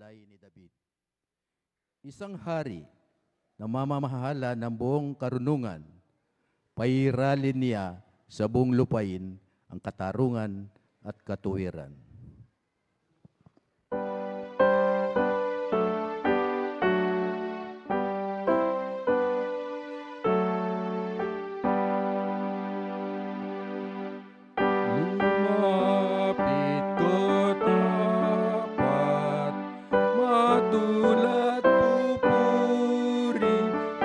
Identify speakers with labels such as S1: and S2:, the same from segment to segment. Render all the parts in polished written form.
S1: balay ni David. Isang hari na mamamahala ng buong karunungan, pairalin niya sa buong lupain ang katarungan at katuwiran.
S2: Lumapit ko't tapat, madulat pupuri,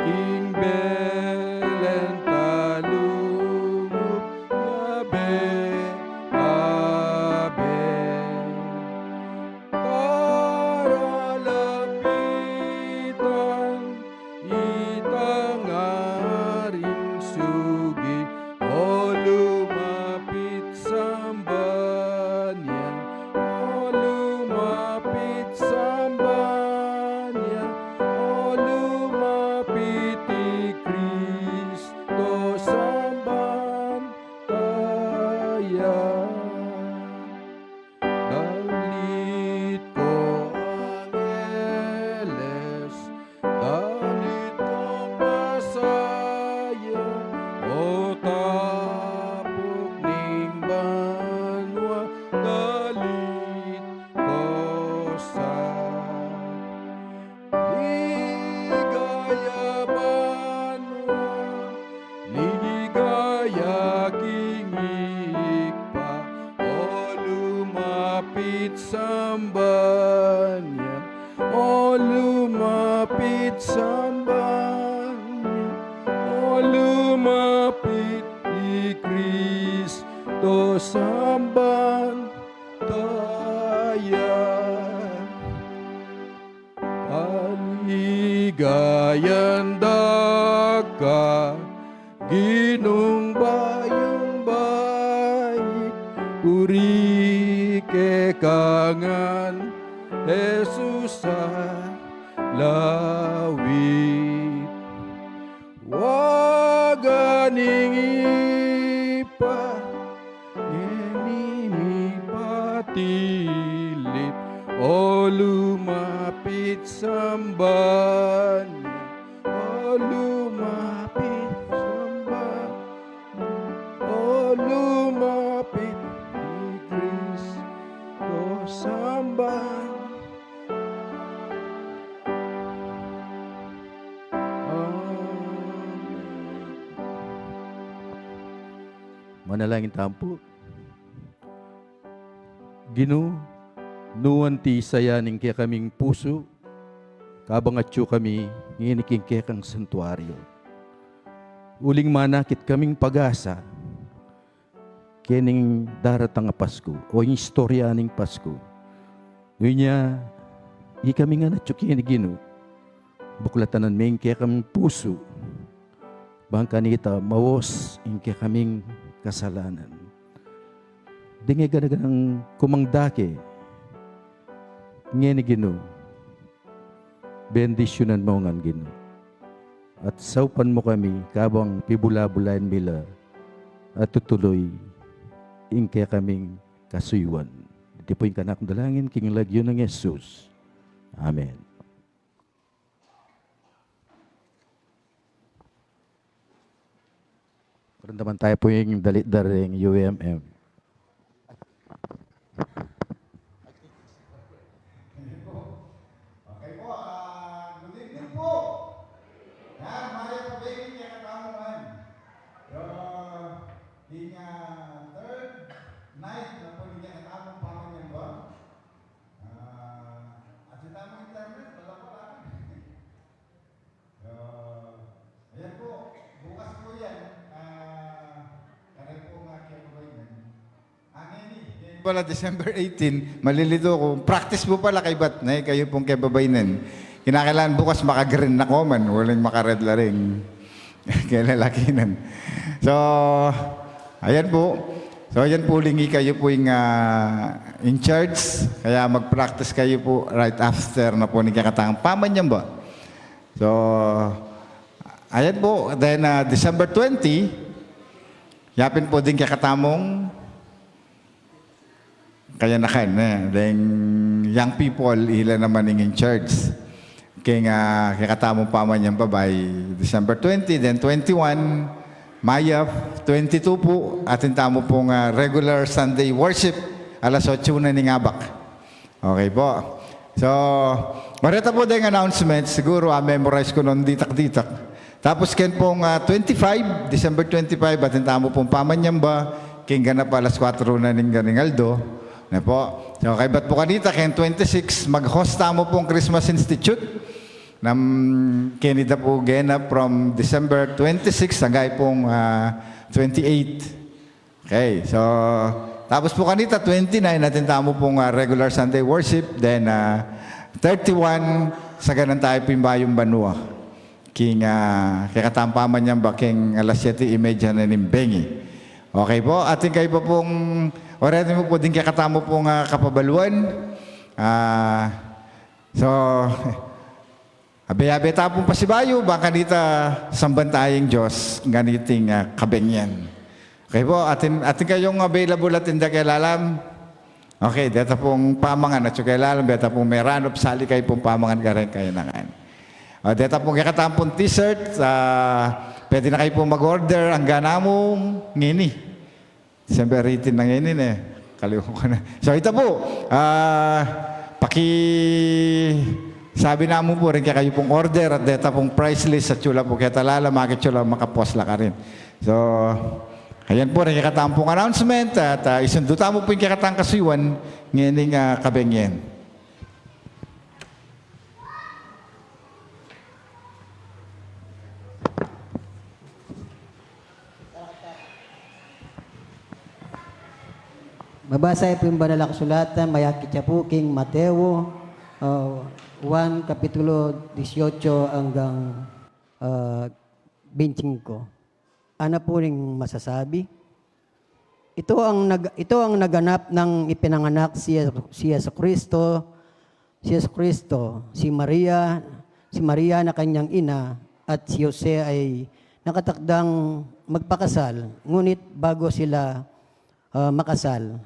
S2: King Belen talungup, yabe, abe. Tara lapitan, itangaring sugi, o lumapit samba niya, o lumapit samba niya, o lumapit ni Kristo samban tayo. Dalit ko angeles, dalit kong masaya, o tapok ning banwa, dalit ko sa ligaya banwa, ligaya kingikpa, o lumapit samba niya, o lumapit samba niya, o lumapit ni Kristo samban tayo. Kaligayan daka, ginong bayong bayit, puri kekangan, Jesus sa lawit. Waganing ipa, ngenimi patilit, o lumapit samba niya, o lumapit samba niya, o lumapit ni Kristo samban. Amen.
S1: Manalangin tampo. Gino, nuwan ti sayaning kaya kaming puso, kabangatyo kami nginiking kaya kang santuaryo. Uling manakit kaming pag-asa, kening daratang nga Pasko, o yung istorya ning Pasko. Yun niya, kami nga natyo kini Gino, buklatanan may kaya kaming puso, bang kanita mawos in kaya kaming kasalanan. Dingi ganagang kumangdake, ngeni Gino, bendisyonan mo ngan Gino. At saupan mo kami kabang pibula-bulayan mila at tutuloy ingke kaming kasuywan. Iti po yung kanak dalangin king lagyo ng Jesus. Amen. Karon naman tayo po yung dalit-daring UMM.
S3: Okay po, good evening po. Yan, Mario Pabengin niya katamuan. Yung third night na po niya katamong pamilya ba? At sa tamang internet, wala po lang. Ayan po, bukas po yan. Kaya po nga kaya po ba yun? Pala December 18, malilito ko. Practice po pala kay Batnay, kayo pong kay Babaynan. Kinakailangan bukas maka-green na common, walang maka-red la ring. Kaya lalakinan. So, ayan po. So, ayan po, lingi kayo po yung in charge. Kaya mag-practice kayo po right after na po nagkakatang pamanyan ba? So, ayan po. Then, December 20, yapin po din kakatamong kaya nakan. Then, young people, ila naman in charge. Kaya nga, kakatamong paman yan pa by December 20, then 21, Maya, 22 po, atin tamo pong regular Sunday worship, alas 8 na ni Ngabak. Okay po. So, marita po din announcement, siguro memorize ko noon ditak-ditak. Tapos ken pong 25, December 25, atin tamo pong paman yan ba, kaya ganap alas 4 na ning Ganingaldo. Na po. So, kay ba't po kanita, ken 26, mag-host tamo pong Christmas Institute. Canada po ganap from December 26 hanggang pong 28. Okay, so tapos po kanita 29 natin tamo pong regular Sunday worship, then 31 sa ganun tayo pimbayong Banua. King kikatampaman niyan ba king alas 7:30 na nimbengi. Okay po, ating kayo po pong already mo po din kakatamo pong kapabaluan. So, abe-abe tapong pasibayo, baka dita samban tayong Diyos, ganiting kabengyan. Okay po, atin kayong available at hindi kayo lalam. Okay, dito pong pamangan at kayo lalam, dito pong meranop, sali kayo pong pamangan ka rin kayo nangan. Dito pong kakatampong t-shirt, pwede na kayo pong mag-order, ang ganamong ngini. December 18 na ngayon kalimutan ko na. So ito po, sabi namin po rin kaya kayo pong order at data pong price list at chula po kaya talala, makachula, makapos ka rin. So, ayan po rin kakataang pong announcement at isundutan mo po yung kakataang kasuiwan ngayon kabengyen.
S4: Mabasa po yung banal na kasulatan, mayakit siya po king Mateo, 1, Kapitulo 18 hanggang 25. Ano po ring masasabi? Ito ang naganap ng ipinanganak si Yesu Kristo, si Maria na kanyang ina, at si Jose ay nakatakdang magpakasal, ngunit bago sila makasal,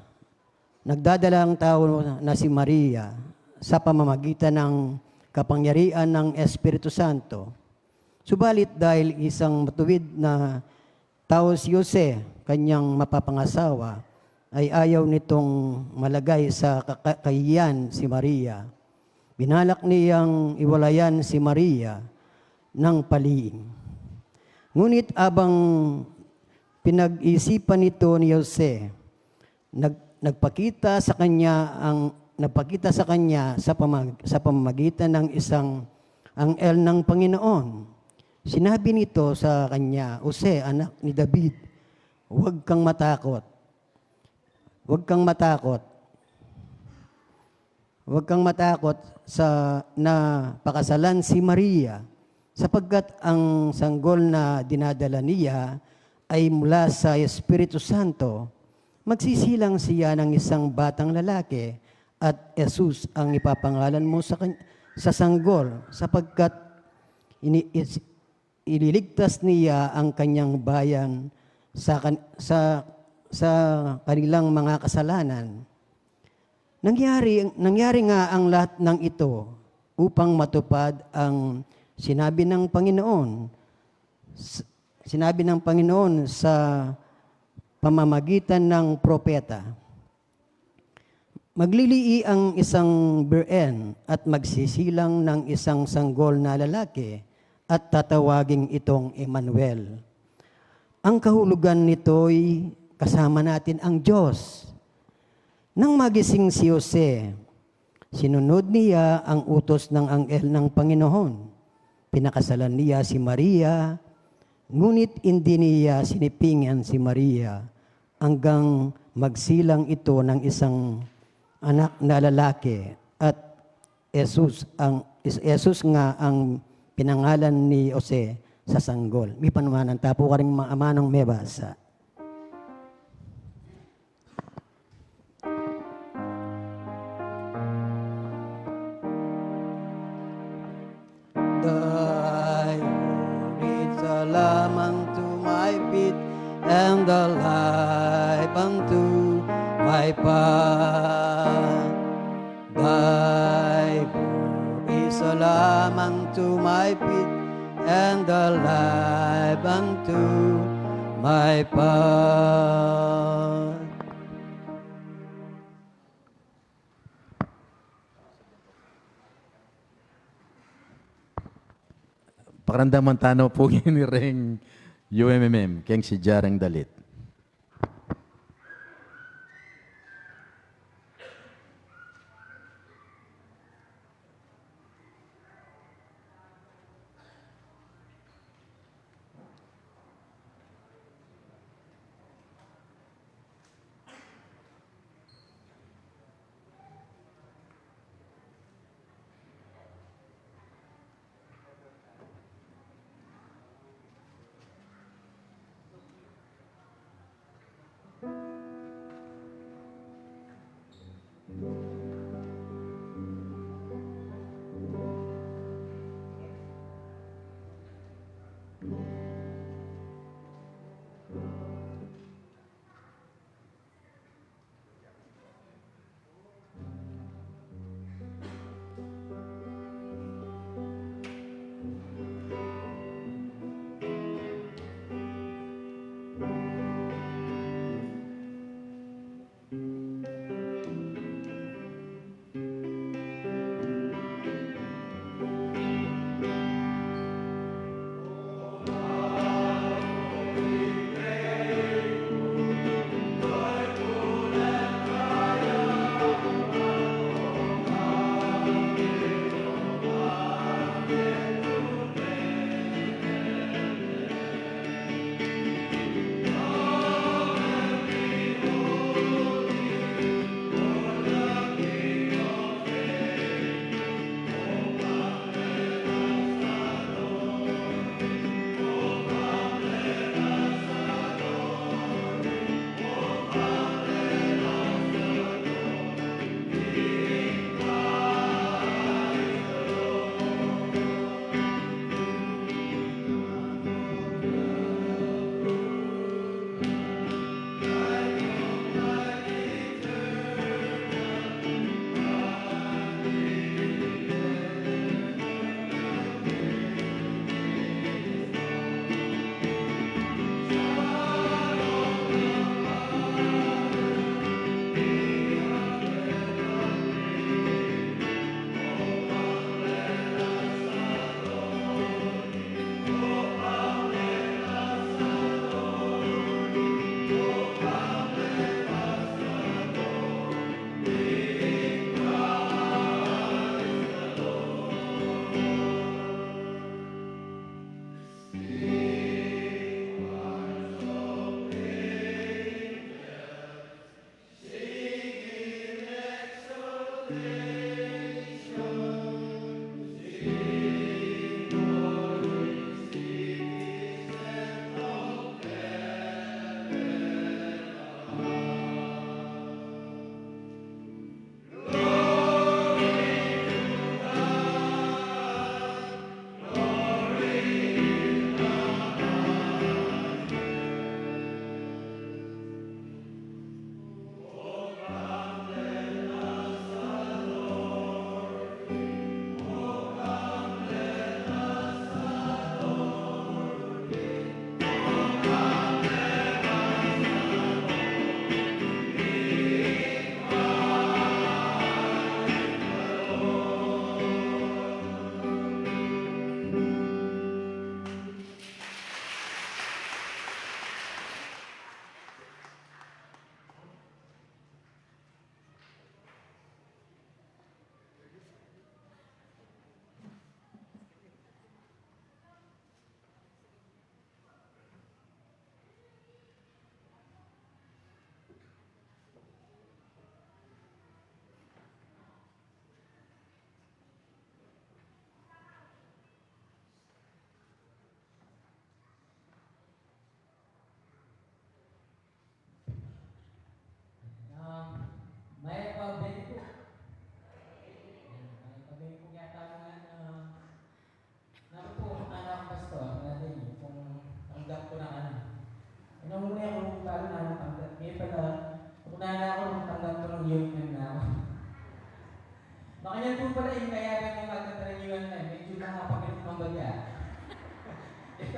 S4: nagdadalang tao na si Maria sa pamamagitan ng kapangyarihan ng Espiritu Santo. Subalit dahil isang matuwid na tao si Jose, kanyang mapapangasawa, ay ayaw nitong malagay sa kakahiyan si Maria. Binalak niyang iwalayan si Maria ng paliing. Ngunit abang pinag-isipan nito ni Jose, nagpakita sa kanya sa pamamagitan ng isang anghel ng Panginoon. Sinabi nito sa kanya, Jose, anak ni David, huwag kang matakot. Huwag kang matakot. Huwag kang matakot na pakasalan si Maria, sapagkat ang sanggol na dinadala niya ay mula sa Espiritu Santo. Magsisilang siya ng isang batang lalaki at Jesus ang ipapangalan mo sa sanggol sapagkat ililigtas niya ang kanyang bayan sa kanilang mga kasalanan. Nangyari nga ang lahat ng ito upang matupad ang sinabi ng Panginoon. Sinabi ng Panginoon sa pamamagitan ng propeta. Maglilii ang isang birhen at magsisilang ng isang sanggol na lalaki at tatawaging itong Emmanuel. Ang kahulugan nito'y kasama natin ang Diyos. Nang magising si Jose, sinunod niya ang utos ng anghel ng Panginoon. Pinakasalan niya si Maria, ngunit hindi niya sinipingan si Maria hanggang magsilang ito ng isang anak na lalaki at Jesus nga ang pinangalan ni Jose sa sanggol. May panumanan, tapo ka rin maamanong may basa. Thy words are lamang to my feet and the life unto my path. alive unto my path.
S1: Pakiramdaman tanaw po ni Reng UMMM, keng si Jarang Dalit.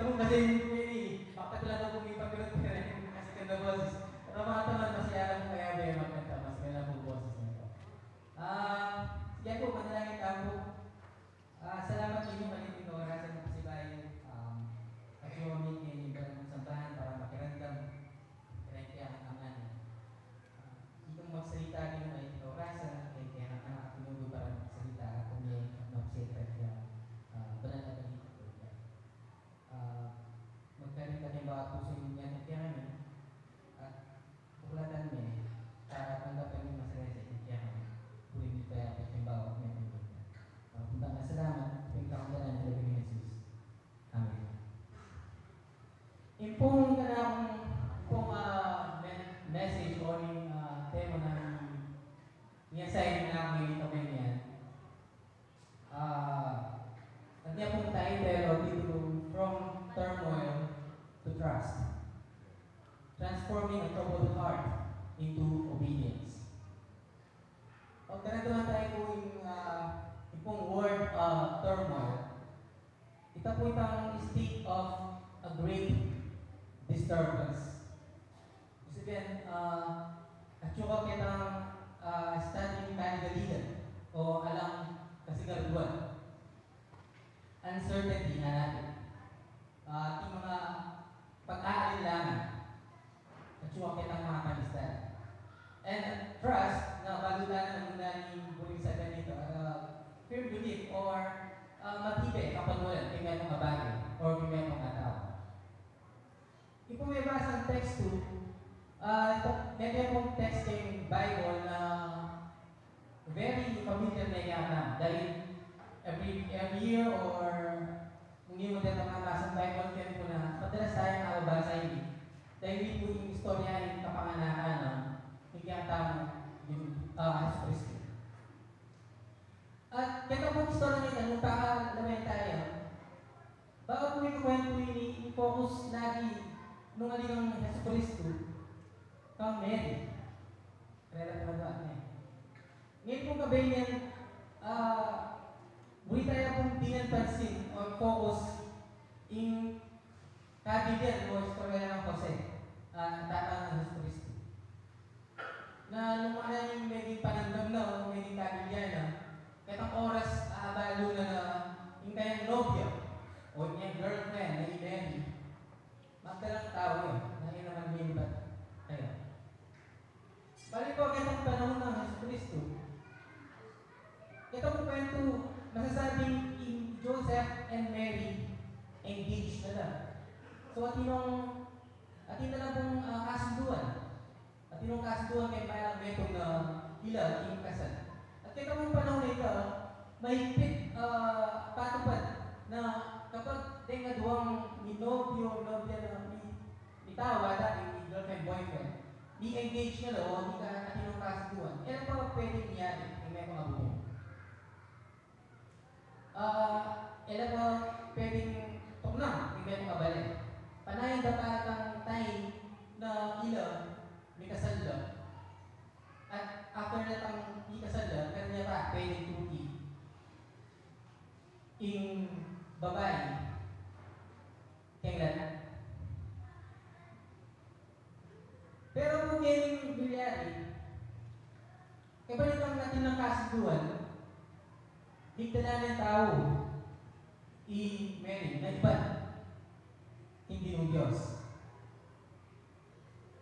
S5: Kamu kasi ini, bakit lang ako pumipagulot ka rin kasi ganda boses. At ang mga tamad, masaya lang kaya ba magkanta, mas ganda po boses nito. Sige po, manalangin ako. Salamat sa inyo malitin ko, orasan mo kasi bayo. At yung aming kinibalan ng sambahan para makiramdam. Kaya ang aman. Itong magsalita din mo ay orasan, kaya ang anak pinugo para magsalita at umiyay at magsalita kaya banal na balita ko. Magkaroon ka ng bawat puso niya at kaya namin at buklatan niya para tanggapin yung masaya sa kaya namin. Puri kaya at yung bawat niya. Punta na salamat, yung kakamdalan ng Lagay ni Jesus. Amen. Yung pong message o yung tema ng i-assign na ngayon kami niyan. At niya pong title o dito From Turmoil to Trust. Transforming a troubled heart into obedience. Pag tanatuhan tayo po yung pong word turmoil, ito po itang state of a great disturbance. Sabihin, at yung kitang standing panagalitan o alang kasigaruan. Uncertainty na natin. Yung mga pag-aalilangan at yung kitang mga kalistan. And trust na balutan ng unang buling sa ganito, firm belief or matibay kapanulan kay may mga bagay or kay may mga tao. Kung may basang text to, may pong text yung Bible na very familiar na yata dahil every year or kung hindi mo din nakabasa ng Bible, kaya po na madalas tayo nakabasa yun. Dahil hindi po yung istorya yung kapanganakan ng hindi ang tamang Jesus Cristo. At kaya po istorya nito, nung pakalaman tayo, bago po yung kwento yung i-focus lagi nung alinang Jesus Cristo, kang Mary. Kaya lang talaga niya. Ngayon po gabi niyan, muli tayo pong dinanpansin o focus in kabigan o istorya ng Jose, tatang ng Jesus Cristo. Na nung yung maging panandam na o maging kabigan na, kahit oras aabalo na yung kanyang nobya o yung girlfriend na Mary, magdalang tao yun, na yun naman mimbat. Ayun. Balik ko agad ang panahon ng Jesus Cristo. Ito po kwento, masasabing Joseph and Mary engaged na lang. So atin na lang pong kasunduan. Atin ang kasunduan kay parang metong na ilan yung kasal. At ito pong panahon na ito, mahigpit patupad na kapag tingaduang ni nobyo, nobya na ni tawa dati, ni girlfriend, boyfriend, di engage na lo, di ka atin ang kasunduan. Yan pa pwedeng niyari, yung may mga buong. Ilan pa pwedeng tuknang, yung may mga balik. Panayin dapat tayo na ilaw, may kasal lang. At after na tang ikasal lang, meron niya pa pwedeng tuki. Yung babae, kailan? Pero kung yung bilyari, ibalitan natin ng kasunduan, higdala ng tao, i-Mary, na iba, hindi ng Diyos.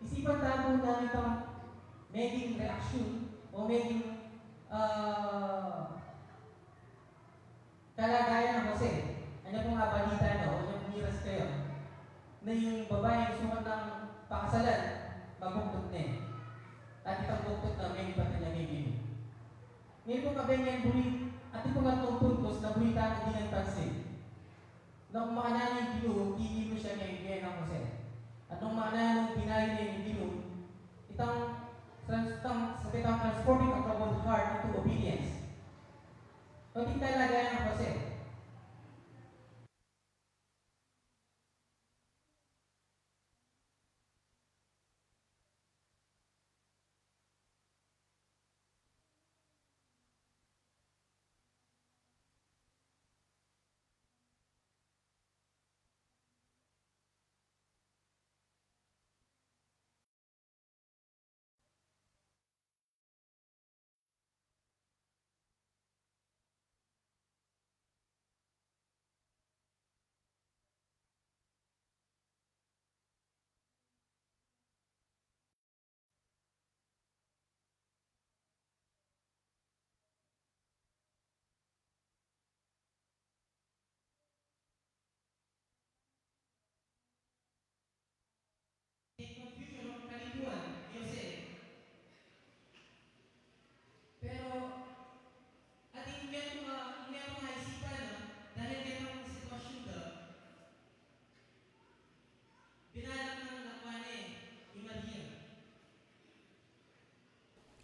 S5: Isipan tayo namin itong maging reaksyon o maging kalagayan ng Jose. Ano pong balita na o yung miras kayo na yung babae sumat ng pakasalan, magbuktot na eh. At itang buktot na may iba na may gini. Ngayon pong kabenyan bulit, at itong atong puntos na bulita na di nagpansin. Na kung makananin yung Ginoo, hindi mo siya kaya ng Jose. At nung makananin yung binayin niya yung Ginoo, itang transforming a troubled heart into obedience. Paging talaga ng Jose.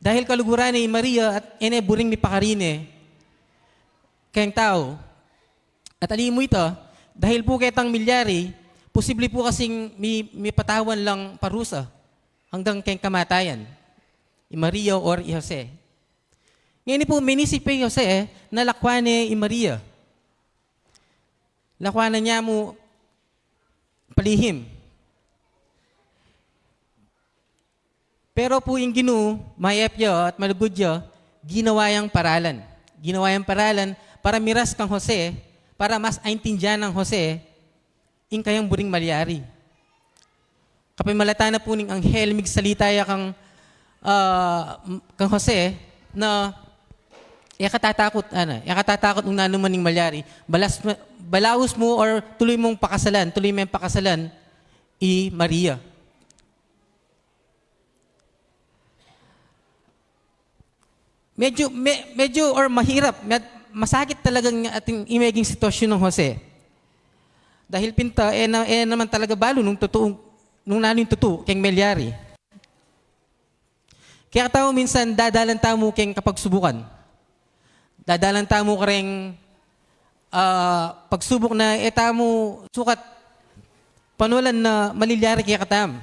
S5: dahil kaluguran ni Maria at ene buring mi pakarine, kayang tao, at alim mo ito, dahil po kitang milyari, posible po kasing may patawan lang parusa hanggang kayang kamatayan. I Maria or i Jose. Ngayon po, minisip pa Jose na lakwan ni Maria. Lakwanan niya mo palihim. Pero po yung Ginoo, mayap niya at malugod niya, ginawa yung paralan. Ginawa yung paralan para miras kang Jose, para mas aintindihan ng Jose, in kayang buring malyari. Kapag malata na po ning anghel, migsalita ya kang Jose, na yakatatakot ng nanuman ning malyari, balaos mo or tuloy mo yung pakasalan, i Maria. Medyo or mahirap, masakit talagang ating imaging sitwasyon ng Jose. Dahil pinta, naman talaga balo nung nanin totoo, keng melyari. Kaya tao minsan, dadalan tamo keng kapagsubukan. Dadalan tamo ka rin pagsubok na tamo sukat panulan na malilyari kaya katam.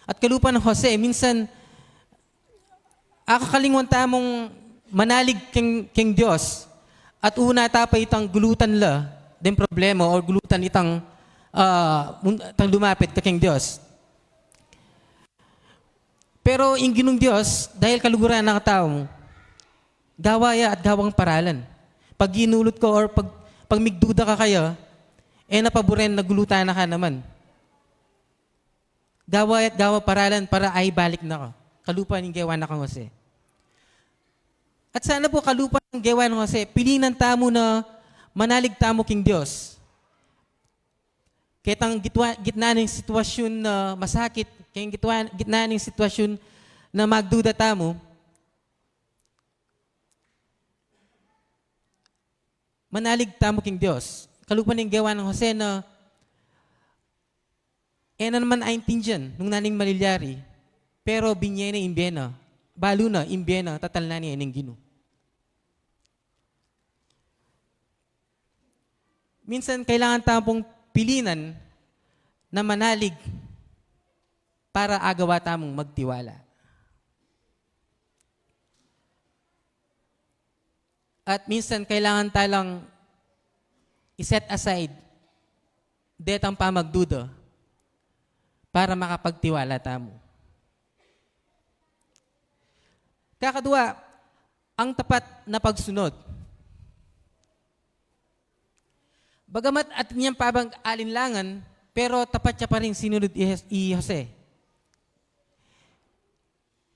S5: At kalupa ng Jose, minsan, akakalingon tamong manalig keng Diyos at una tapay itang gulutan la den problema o gulutan itang lumapit ka keng Diyos. Pero yung ginong Diyos, dahil kaluguran ng tao, gawaya at gawang paralan. Pag ginulot ko or pag migduda ka kaya, napaboren na gulutan na ka naman. Gawaya at gawa paralan para ay balik na ka. Kalupa ng gawa na kang Jose. At sana po kalupa ng gawa ng Jose, pilinan tamo na manalig tamo king Diyos. Kitang gitna ng sitwasyon na masakit, kaya gitna ng sitwasyon na magduda tamo, manalig tamo king Diyos. Kalupa ng gawa ng Jose na na naman aintindihan nung naning malilyari, pero binye na imbena, balo na imbena, tatal na niya ng Ginoo. Minsan kailangan tamong pilinan na manalig para agawa tamong magtiwala. At minsan kailangan talang iset aside detang pamagduda para makapagtiwala tamo. Kakadua, ang tapat na pagsunod. Bagamat at niyang pabang alinlangan, pero tapat siya pa rin sinunod i Jose.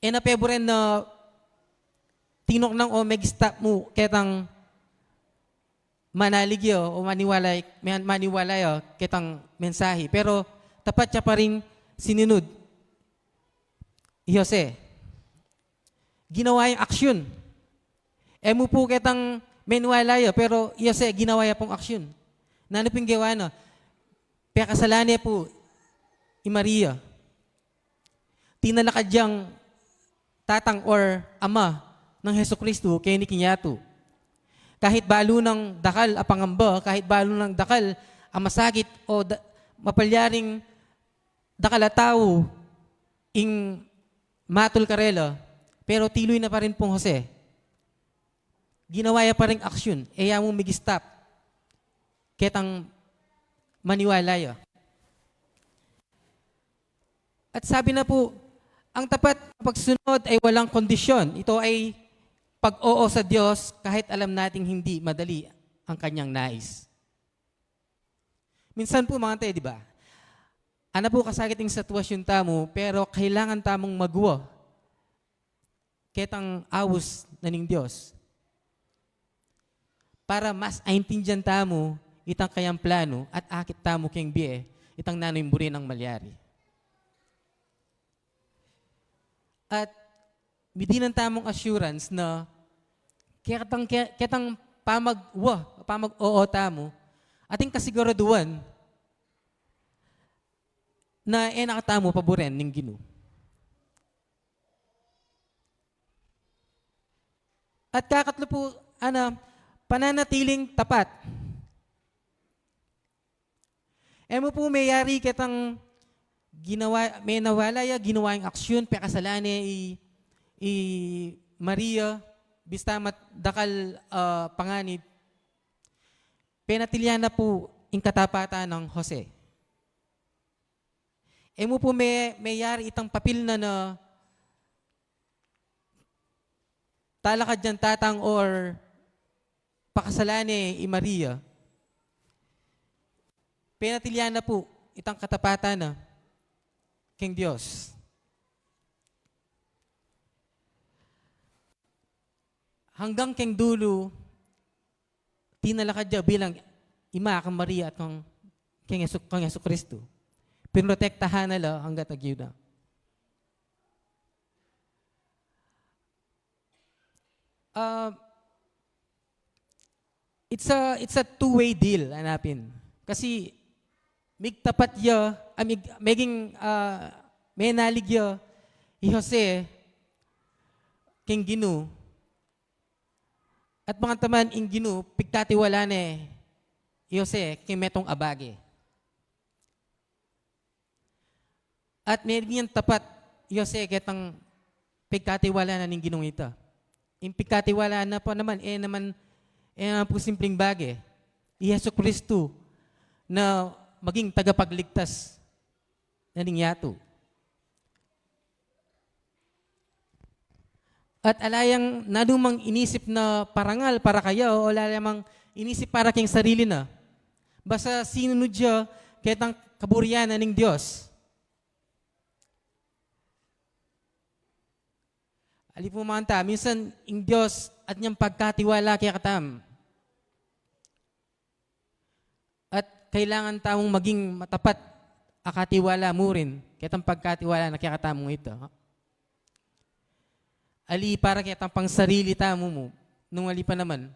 S5: Napeboren na tinok ng o mag-stop mo ketang manaligyo o maniwalay ketang mensahe. Pero tapat siya pa rin sinunod i Jose. Ginawa yung aksyon. Mo po ketang menwalay pero i Jose ginawa yung pong aksyon. Nano pong gawa na? Kaya kasalanan niya po i Maria. Tinalakad diyang tatang or ama ng Heso Kristo kay ni Kinyato. Kahit balo ng dakal apangamba, kahit balo ng dakal ang masakit o mapalyaring dakal at tao ing matul karela, pero tiloy na pa rin pong Jose. Ginawa pa rin aksyon, mo mig-stop. Ketang maniwalay. At sabi na po, ang tapat na pagsunod ay walang kondisyon. Ito ay pag-oo sa Diyos kahit alam nating hindi madali ang kanyang nais. Minsan po mga tayo, di ba? Ano po kasakit yung sitwasyon tamo, pero kailangan tamong magwa. Ketang awos na ning Diyos. Para mas aintindihan tamo itang kayang plano at akit tamo keng biye, itang nanoy burin ng malyari. At midinan tamong assurance na ketang pamag-oo tamo, ating kasiguraduan na nakatamo paboren ng Ginoo. At kakatlo po, pananatiling tapat. Mo po mayari kitang ginawa, may nawalaya, ginawa yung aksyon, pekasalane i Maria, bistamat dakal panganib, penatilyan na po yung katapatan ng Jose. Mo po mayari itang papil na talakad dyan tatang or pakasalane i Maria. Penatilyan na po itang katapatan na King Diyos. Hanggang King dulo, tinalakad niya bilang ima kang Maria at kang Yesu Kristo. Pinrotektahan nila hanggat agyuda. It's a two-way deal, hanapin. Kasi mig tapat ya, may nalig ya, i Jose, King Ginu, at mga taman ing Ginu, pigkatiwala ne, i Jose, King Metong Abage. At may niyang tapat, i Jose, ketang pigkatiwala na ning Ginong ito. Yung pigkatiwala na po naman, naman po simpleng bagay. I Yesu Kristo, na maging tagapagligtas na ningyato. At alayang nadumang inisip na parangal para kayo o alayang inisip para king sarili na. Basta sinunod siya ketang kaburian na ning Diyos. Ali po mga minsan ing Diyos at niyang pagkatiwala kaya katam. Kailangan tamong maging matapat akatiwala mo rin. Kitang pagkatiwala na kakatamong ito. Ali para kitang pang sarili tamo mo. Nung ali pa naman.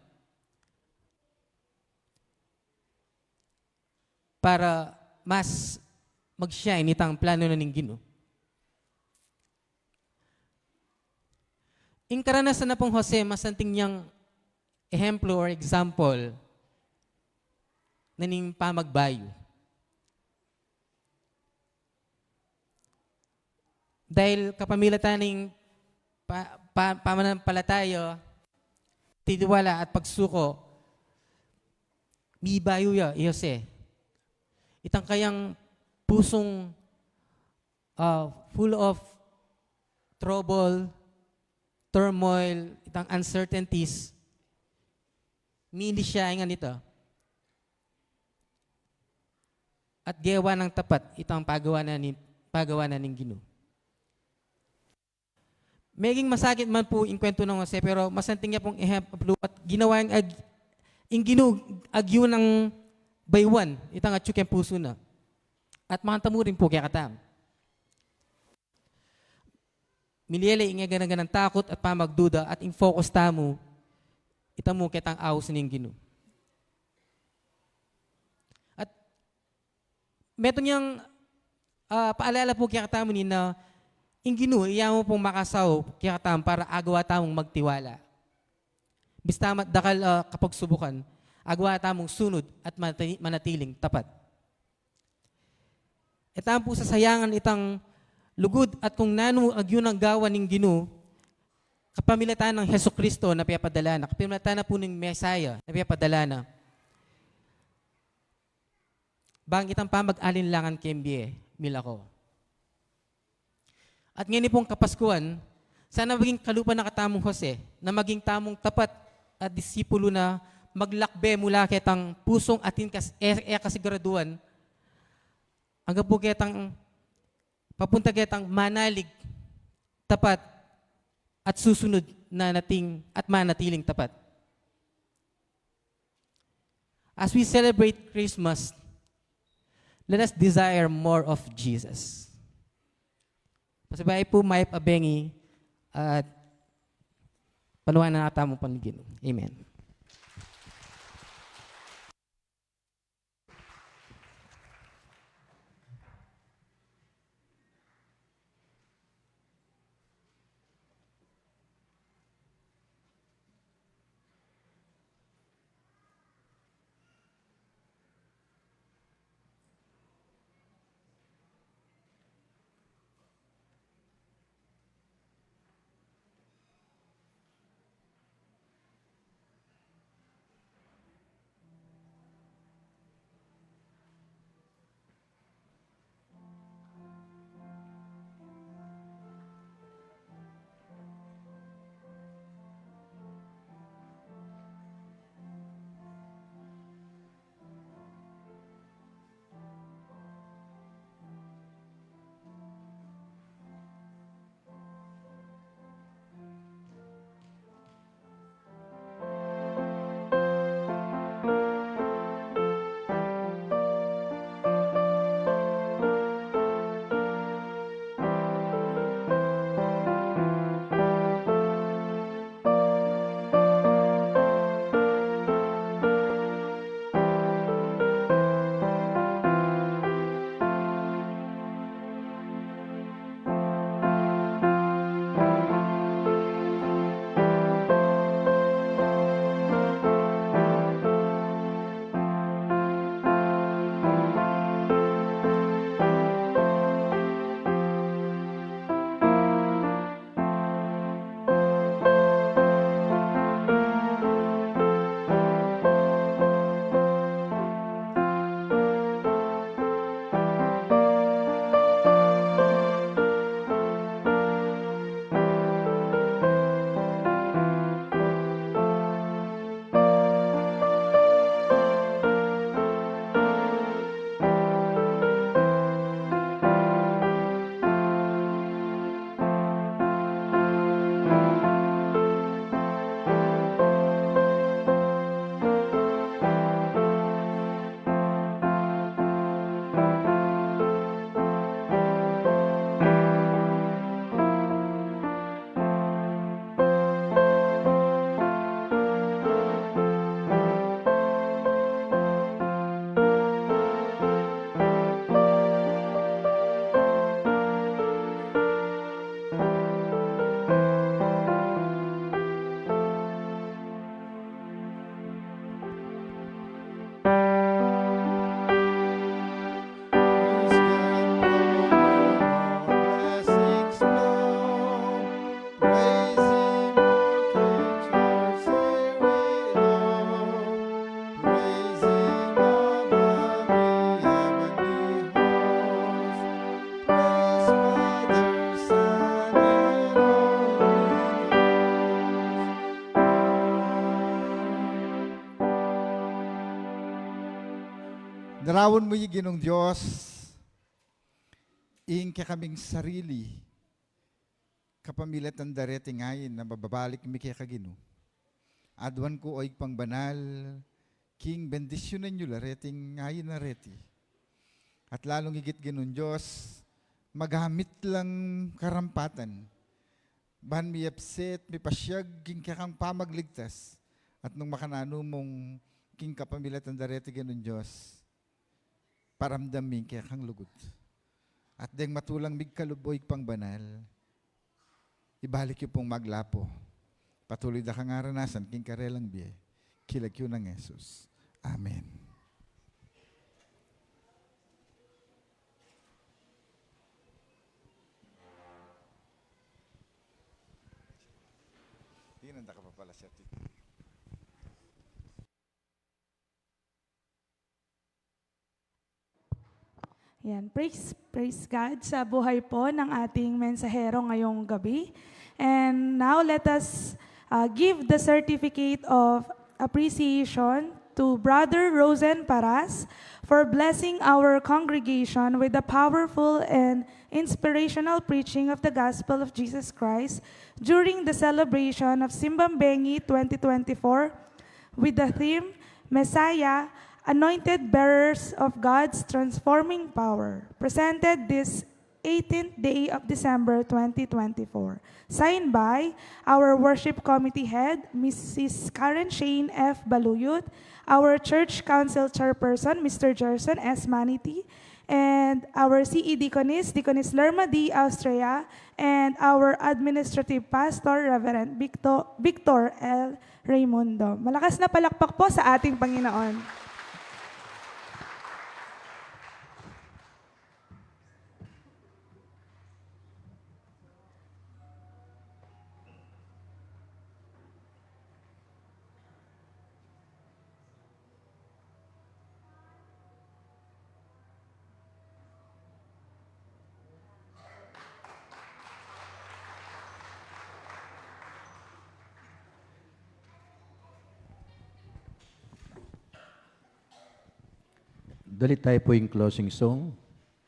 S5: Para mas mag-shine itang plano na ning Ginoo. Ing karanasan na pong Jose, masanting niyang ehemplo or example naning pamagbayo. Dahil kapamilatan ng pamanampalatayo, titiwala at pagsuko, mi bayo ya, Jose. Itang kayang pusong full of trouble, turmoil, itang uncertainties, hindi siya ingan ito. At gawa ng tapat itong pagawa na ning Ginoo. Meging masakit man po yung kwento ng Jose, pero masanting niya pong ehemplo at ginawa yung Ginoo agyo ng baywan, itang atsuk yung puso na. At mga tamurin po kaya katam. Miliyele nga ganang takot at pamagduda at yung focus tamo, itamo kitang aws ning Ginoo. Meron niyang paalala po kaya katamo ni na yung Ginoo, iya mo pong makasaw kaya katam para agawa tamong magtiwala. Bista dakal kapag subukan, agawa tamong sunod at manatiling tapat. Itang po sasayangan itang lugod at kung nano agyon ang gawa ng Ginoo, kapamilatan ng Hesus Kristo na piyapadala na, kapamilatan na po ng Mesaya na piyapadala na, bang itang pamag-alinlangan kembie, milako. At ngayon pong Kapaskuhan, sana maging kalupa na katamong Jose, na maging tamong tapat at disipulo na maglakbe mula kitang pusong atin kasiguraduan, hanggang po kitang papunta kitang manalig, tapat, at susunod na nating at manatiling tapat. As we celebrate Christmas, let us desire more of Jesus. Pasabay po, may pabengi at panuhan na natamong panigin. Amen.
S3: narawon mo yung ginong Diyos, ingka kaming sarili, kapamilat ang darete ngayon na mababalik mi kaya kagino. Adwan ko oig pang banal, king bendisyonan nyo lareting ngayon na reti. At lalong higit ginon Diyos, magamit lang karampatan. Bahan mi upset, mi pasyag, king kakang pamagligtas. At nung makanano mong king kapamilat ang darete ginon Diyos, paramdam mi kaya kang lugot. At deng matulang migkaluboy pang banal, ibalik yung pong maglapo. Patuloy da kang aranasan, king karelang biye, kilagyo ng Jesus. Amen. Tinanda ka pa pala siya, Tito.
S6: Yan, praise God sa buhay po ng ating mensahero ngayong gabi. And now let us give the certificate of appreciation to Brother Rosen Paras for blessing our congregation with the powerful and inspirational preaching of the gospel of Jesus Christ during the celebration of Simbambengi 2024 with the theme, Messiah, Anointed Bearers of God's Transforming Power, presented this 18th day of December 2024. Signed by our Worship Committee Head, Mrs. Karen Shane F. Baluyut, our Church Council Chairperson, Mr. Gerson S. Maniti, and our CE Deaconess, Deaconess Lerma D. Austria, and our Administrative Pastor, Reverend Victor L. Raimundo. Malakas na palakpak po sa ating Panginoon.
S1: Dali tayo po yung closing song.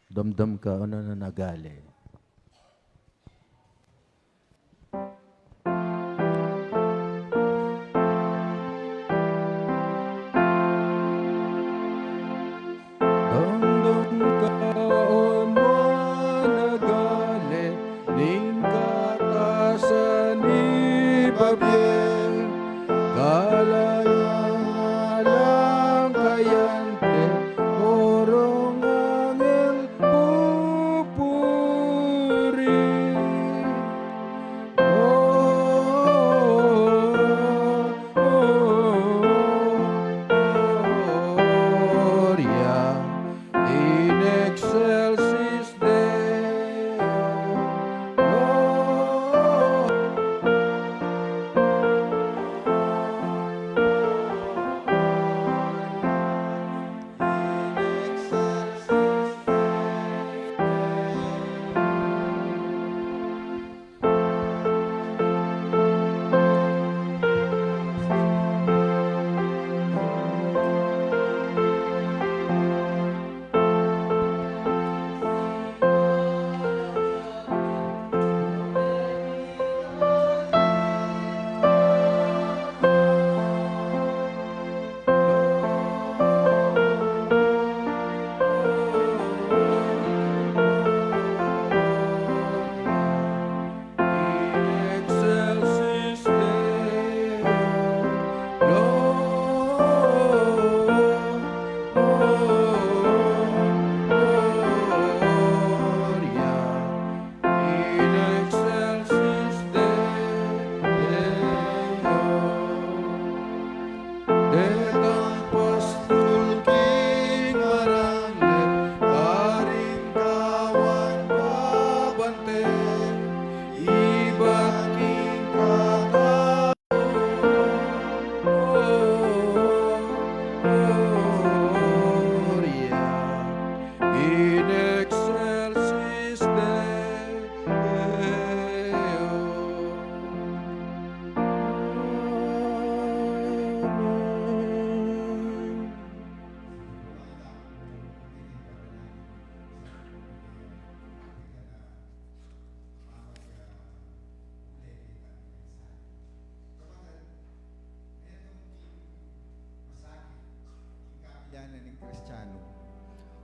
S1: Damdam ka, ano na nagali.
S2: Damdam kaon mo nagali, ning katasan ni Babiel, galayang alang kayante, orong angel pupuri.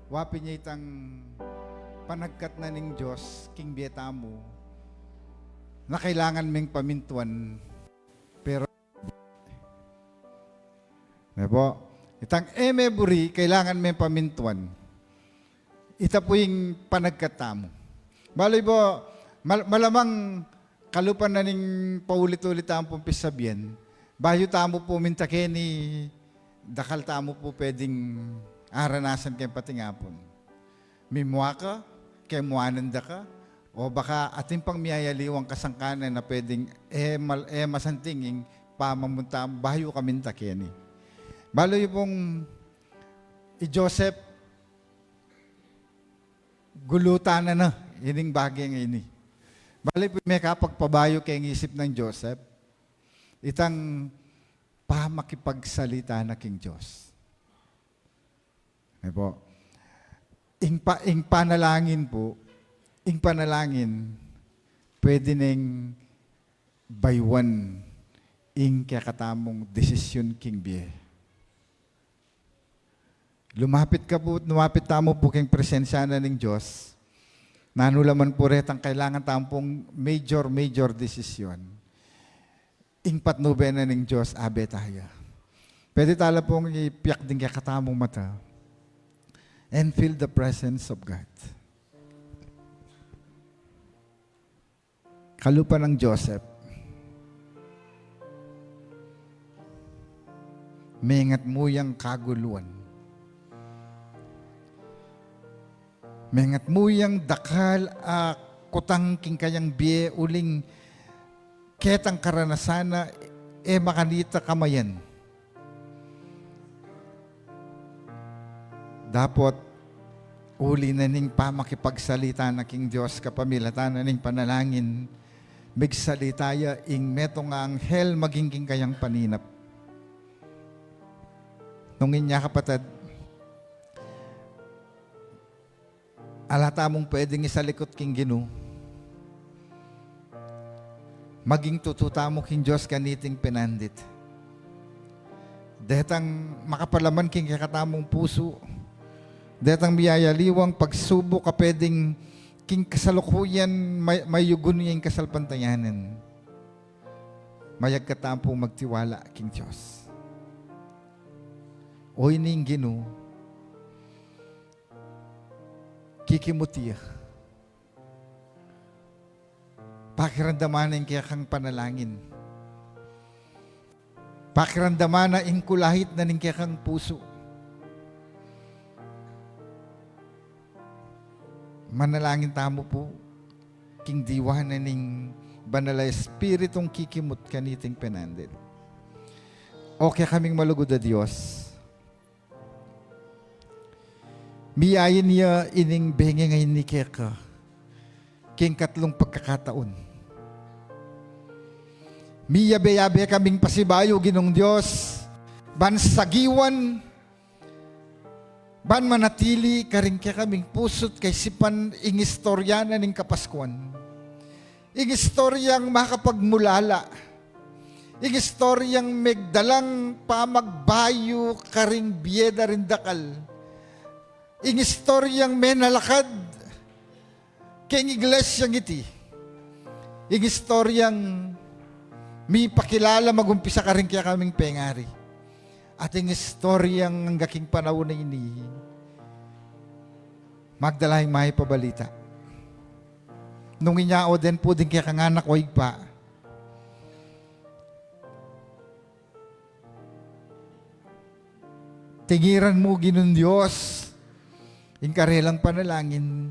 S3: Wapi niya itang panagkat na ning Diyos, king Bietamo, na kailangan ming pamintuan, pero po, itang emeburi, kailangan may pamintuan. Ita po yung panagkatamo. Baloy po, malamang kalupan na ning paulit-ulit ang pumpis sabihin, bayo tamo po mintake ni dakal tamo po pwedeng aranasan kayong patingapon. Mimwa ka, kay muananda ka, o baka ating pang miyayaliwang kasangkanan na pwedeng masantinging pamamunta, bayo ka mintake ni. Baloy pong Joseph, gulutan na ining bagay ngayon. Baloy po may kapagpabayo kayong isip ng Joseph, itang pamakipagsalita na king Diyos. Po. Ing panalangin po, ing panalangin, pwede neng baywan ing kakatamong desisyon king biye. Lumapit tamo po king presensya na ng Diyos, nanulaman po retang kailangan tampong major desisyon. Ing patnube na ng Diyos, abe tayo. Pwede tala pong ipiyak din kaya katamong mata and feel the presence of God. Kalupa ng Joseph, mengat muyang kaguluan. Mengat muyang dakal kutang king kayang biye uling ketang karanasana makanita kamayan. Dapat uli na ning pamakipagsalita na king Diyos kapamilatan na ning panalangin migsalitaya ing metong nga anghel maging kayang paninap. Nungin niya kapatid, alata mong pwedeng isalikot king Ginu. Maging tututa mo king Diyos kaniting pinandit. Detang makapalaman king kakatamong puso. Detang biyayaliwang pagsubok ka pwedeng king kasalukuyan may yugun niya yung kasalpantayanan. Mayag katampong magtiwala king Diyos. Oy ning Ginu, kikimutiya. Pakiramdaman kaya kang panalangin. Pakiramdaman na inkulahit na ning kaya kang puso. Manalangin tamo po, king diwa na ning banala espiritong kikimot kaniting penandit. Okay kaming malugod na Diyos. Miyayin niya ining bengi ngayon ni Keka, king katlong pagkakataon. Miyabe-yabe kaming pasibayo, Ginong Diyos, ban sagiwan, ban manatili, karing kaya kaming pusot kay sipan ing istorya na ning kapaskuan. Ing istoryang makapagmulala, ing istoryang megdalang pamagbayo, karing biyeda rin dakal, ing istoryang menalakad, king iglesyang iti, ing istoryang mi pakilala magumpisa ka rin kaya kaming pengari. At ing istoryang ang gaking panahon na ini, magdalahing may pabalita. Nung inyao din po din kaya kang anak o igpa, tingiran mo Ginong Diyos, ing karelang panalangin.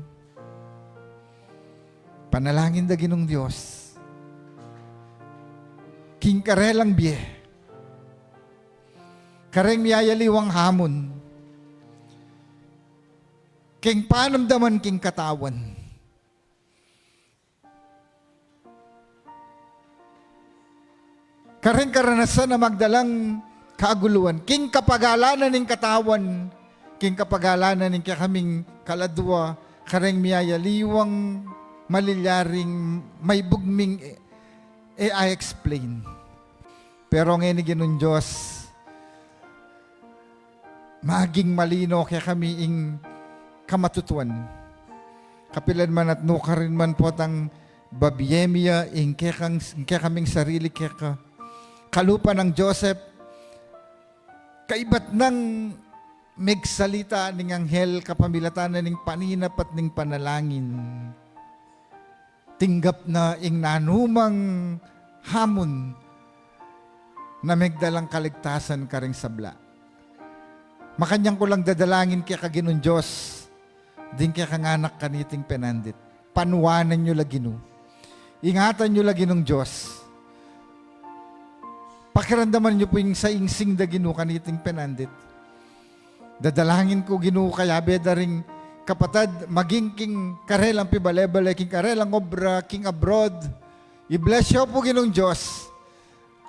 S3: Panalangin da Ginong Diyos. King karelang biye. Kareng miyayaliwang hamon. King panamdaman king katawan. Kareng karanasan na magdalang kaaguluan. King kapagalanan ning katawan. King kapagalanan ning kaming kaladwa. Kareng miyayaliwang malilyaring may bugming I explain. Pero ngayon ni Ginong Diyos, maging malino kaya kami ing kamatutuan. Kapilan man at nukarin man po tang babiemia, ingke kaming sarili keka. Kalupa ng Joseph, kaibat ng megsalita ning anghel kapamilatan ning paninap at ning panalangin. Tinggap na ing nanumang hamon na megdalang kaligtasan karing sabla. Makanyang ko lang dadalangin kaya kaginon Diyos, din kaya kanganak kaniting penandit. Panuwanan nyo lagi no. Ingatan nyo lagi ng Diyos. Pakiramdaman nyo po yung saingsing da ginu kaniting penandit. Dadalangin ko ginu kaya beda ring kapatad, maging king karelang pibalebale, king karelang obra, king abroad. I-bless you po ginong Diyos.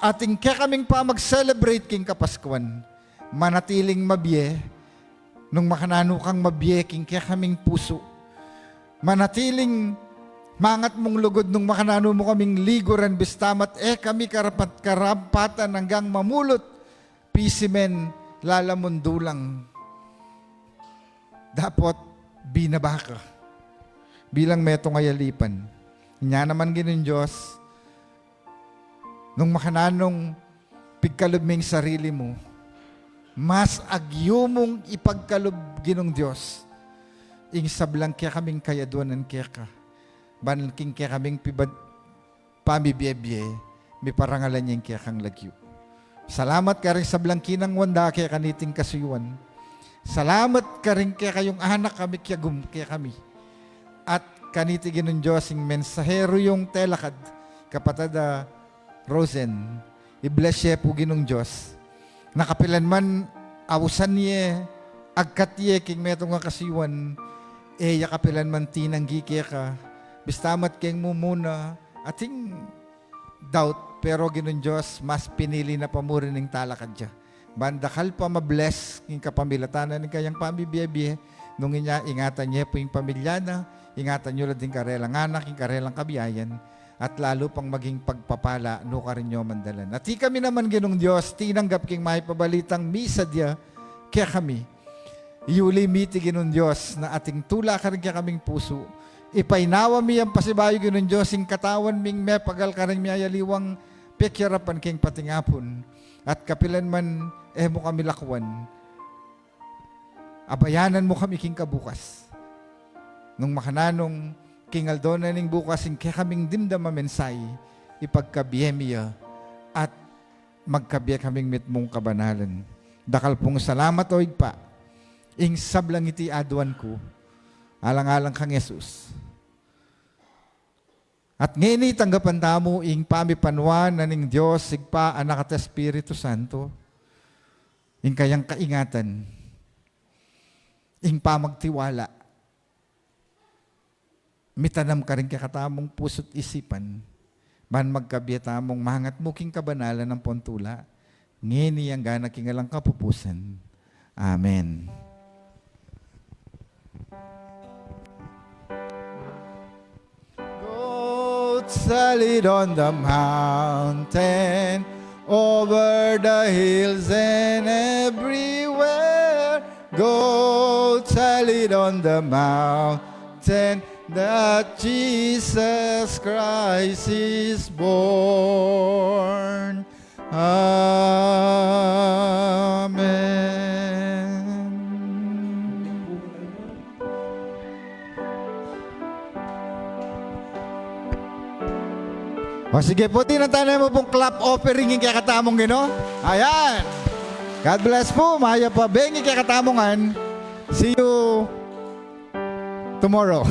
S3: Ating kaya kaming pa mag-celebrate king Kapaskuan. Manatiling mabiye, nung makanano kang mabiye, king kaya kaming puso. Manatiling mangat mong lugod nung makanano mo kaming ligoran bistamat, kami karampatan hanggang mamulot, pisimen, lalamundulang. Dapat binabaka bilang metong ayalipan. Nya naman ginin Diyos, nung makananong pigkalubming sarili mo, mas agyumong ipagkalub ginong Diyos, ing sablang kaya kaming kayaduanan kaya ka. Banking kaya kaming pamibiyebye, may parangalan niyang kaya kang lagyo. Salamat ka rin sa blangkinang wanda kaya kaniting kasuyuan. Salamat ka rin kaya kayong anak kami kaya kami. At kanitigin ng Diyos yung mensahero yung telakad, kapatada Rosen, i-bless siya po ginong Diyos. Nakapilan man awusan niya, agkat niya king metong nga kasuyuan, yakapilan man tinanggi kaya ka, bistamat keng mo muna, ating doubt, pero ginun Diyos, mas pinili na pamurin ng talakad siya. Bandakal pa mabless, yung kapamilatanan ng kayang pamibiyebye, nung ingatan niya po yung pamilya na, ingatan nyo lang din karelang anak, yung karelang kabiyayan, at lalo pang maging pagpapala, no ka rin nyo mandalan. At di kami naman ginung Diyos, tinanggap king mahipabalitang misa diya, kaya kami, iuli miti ginung Diyos, na ating tula ka rin kaya kaming puso, ipainawa mi ang pasibayo ginun Diyos, ing katawan ming me, pagal ka rin miyayaliwang pekyarapan king patingapon, at kapilan man, mo kami lakwan, abayanan mo kami king kabukas, nung makananong, king Aldona ning bukas, ing kaya kaming dimdama mensay, ipagkabiyemiya, at magkabiya kaming mitmong kabanalan. Dakal pong salamat o igpa, ing sablang iti aduan ko, alang-alang kang Jesus. At ngayon tanggapan tamo ing pamipanwan na ning Diyos, sigpa, anak at Espiritu Santo, ing kayang kaingatan, ing pamagtiwala, mitanam ka rin kakatamong puso't isipan, man magkabiyatamong mahangat muking kabanalan ng pontula, ngayon ang gana kingalang kapupusan. Amen. Solid on the mountain, over the hills and everywhere. Go solid on the mountain, that Jesus Christ is born. Amen. O sige po, tinatanay mo pong clap offering yung kakatamong gino. Ayan. God bless po. Mahaya pa. Bengi kakatamong. See you tomorrow.